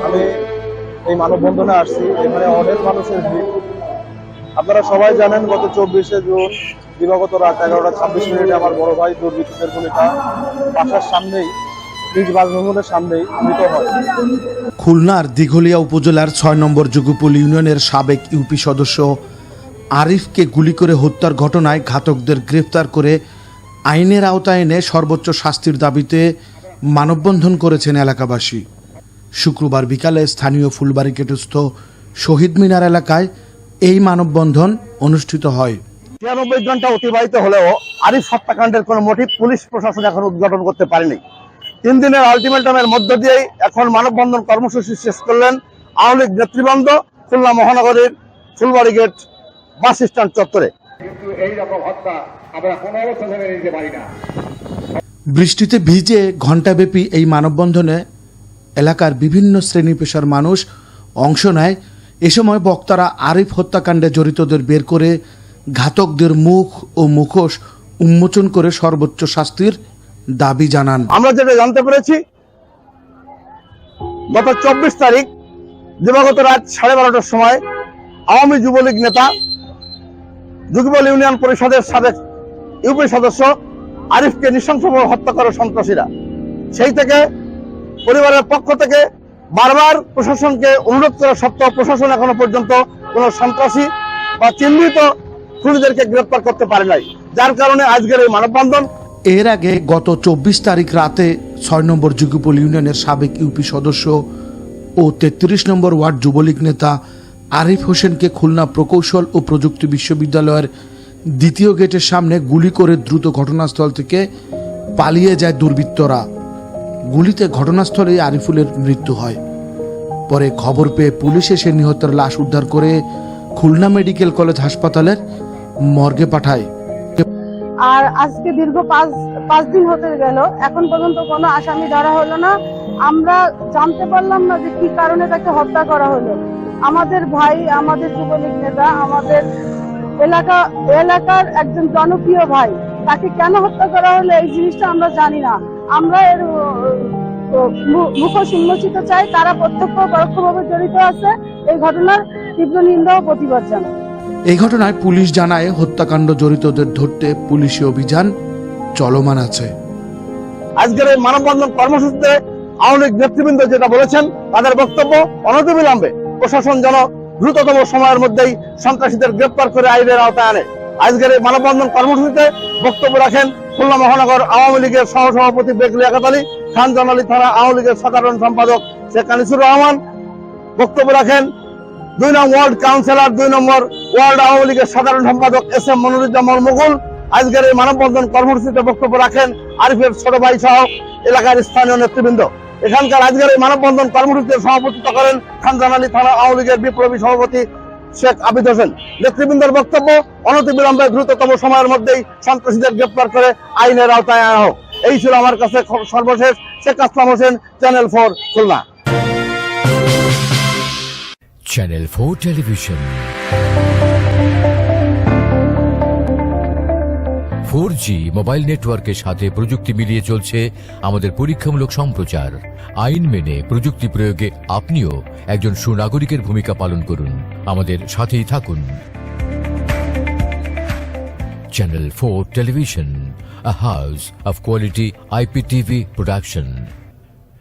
আমি এই মানববন্ধনে আসছি। এখানে অনেক মানুষের ভিড়। আপনারা সবাই জানেন গত 24শে জুন দিবাগত রাত 11:26 আমার বড় ভাই দুর্বৃত্তদের গুলিতে বাসার সামনেই, নিজ বাসভবনের সামনেই মৃত হয়। খুলনার দিঘলিয়া উপজেলার 6 নম্বর যুগপুল ইউনিয়নের সাবেক ইউপি সদস্য আরিফকে গুলি করে হত্যার ঘটনায় ঘাতকদের গ্রেফতার করে আইনের আওতায় এনে সর্বোচ্চ শাস্তির দাবিতে মানববন্ধন করেছেন এলাকাবাসী। শুক্রবার বিকালে স্থানীয় ফুলবাড়িকেটস্থ শহীদ মিনার এলাকায় এই মানববন্ধন অনুষ্ঠিত হয়। 93 ঘন্টা অতিবাহিত হলেও আরিফ হত্যাকাণ্ডের কোনো মোটিভ পুলিশ প্রশাসন এখন উদ্ঘাটন করতে পারেনি। 3 দিনের আলটিমেটামের মধ্য দিয়েই এখন মানববন্ধন কর্মসূচি শেষ করলেন আওয়ামী লীগ নেতৃবৃন্দ খুলনা মহানগরীর ফুলবাড়ি গেট বাস স্ট্যান্ড চত্বরে। বৃষ্টিতে ভিজে ঘণ্টাব্যাপী এই মানববন্ধনে এলাকার বিভিন্ন শ্রেণী পেশার মানুষ অংশ নেয়। এ সময় বক্তারা আরিফ হত্যাকাণ্ডে জড়িতদের বের করে ঘাতকদের মুখ ও মুখোশ উন্মোচন করে সর্বোচ্চ শাস্তির দাবি জানান। আমরা যেটা জানতে পেরেছি, গত 24 তারিখ দিবাগত রাত 12:30টার সময় আওয়ামী যুবলীগ নেতা যুগপল ইউনিয়ন পরিষদের সাবেক ইউপি সদস্য আরিফকে নৃশংসভাবে হত্যা করে সন্ত্রাসীরা। সেই থেকে পরিবারের পক্ষ থেকে বারবার প্রশাসনকে অনুরোধ করা সত্ত্বেও প্রশাসন এখনো পর্যন্ত কোনো সন্ত্রাসী বা চিহ্নিত খুনিদেরকে গ্রেপ্তার করতে পারে নাই, যার কারণে আজকের এই মানববন্ধন। এর আগে গত 24 তারিখ রাতে 6 নম্বর যুগপুল ইউনিয়নের সাবেক ইউপি সদস্য ও 33 নম্বর ওয়ার্ড যুবলীগ নেতা আরিফ হোসেনকে খুলনা প্রকৌশল ও প্রযুক্তি বিশ্ববিদ্যালয়ের দ্বিতীয় গেটের সামনে গুলি করে দ্রুত ঘটনাস্থল থেকে পালিয়ে যায় দুর্বৃত্তরা। গুলিতে ঘটনাস্থলেই আরিফুলের মৃত্যু হয়। পরে খবর পেয়ে পুলিশ এসে নিহতের লাশ উদ্ধার করে খুলনা মেডিকেল কলেজ হাসপাতালের মর্গে পাঠায়। আর আজকে দীর্ঘ পাঁচ দিন হতে গেল, এখন পর্যন্ত কোনো আসামি ধরা হলো না। আমরা জানতে পারলাম না যে কি কারণে তাকে হত্যা করা হলো। আমাদের ভাই, আমাদের যুবলীগ নেতা, আমাদের এলাকার একজন জনপ্রিয় ভাই, তাকে কেন হত্যা করা হলো এই জিনিসটা আমরা জানি না। আমরা এর মুখোশ উন্মোচিত চাই, কারা প্রত্যক্ষ পরোক্ষভাবে জড়িত আছে এই ঘটনার তীব্র নিন্দা ও প্রতিবাদ জানাই। এই ঘটনায় পুলিশ জানায় হত্যাকাণ্ড জড়িতদের ধরতে পুলিশি অভিযান চলমান আছে। আজকের এই মানববন্ধন কর্মসূচিতে আওয়ামী লীগ নেতৃবৃন্দ যেটা বলেছেন, তাদের বক্তব্য অনতিবিলম্বে প্রশাসন যেন দ্রুততম সময়ের মধ্যেই সন্ত্রাসীদের গ্রেপ্তার করে আইনের আওতায় আনে। আজকের এই মানববন্ধন কর্মসূচিতে বক্তব্য রাখেন খুলনা মহানগর আওয়ামী লীগের সহসভাপতি বেগলি আকাতালী, খানজানালী থানা আওয়ামী লীগের সাধারণ সম্পাদক শেখ আনিসুর রহমান। বক্তব্য রাখেন 2 নং ওয়ার্ড কাউন্সিলর, 2 নম্বর ওয়ার্ড আওয়ামী লীগের সাধারণ সম্পাদক SM মনিরুজ্জামান মুকুল। আজকের এই মানববন্ধন কর্মসূচিতে বক্তব্য রাখেন আরিফের ছোট ভাই সহ এলাকার স্থানীয় নেতৃবৃন্দ। এখানকার আজকের এই মানববন্ধন কর্মসূচিতে সভাপতিত্ব করেন খানজানালী থানা আওয়ামী লীগের বিপ্লবী সভাপতি শেখ আবিদ হোসেন। নেতৃবৃন্দের বক্তব্য অনতিবিলম্বে দ্রুততম সময়ের মধ্যেই সন্ত্রাসীদের গ্রেপ্তার করে আইনের আওতায় আনা হোক। এই ছিল আমার কাছে সর্বশেষ। Sheikh Aslam Hossain, channel 4 Khulna. Channel 4 television, 4G mobile নেটওয়ার্কের সাথে প্রযুক্তি মিলিয়ে চলছে আমাদের পরীক্ষামূলক সম্প্রচার। আইন মেনে প্রযুক্তি প্রয়োগে আপনিও একজন সুনাগরিকের ভূমিকা পালন করুন, আমাদের সাথেই থাকুন। Channel 4 television, a house of quality IPTV production.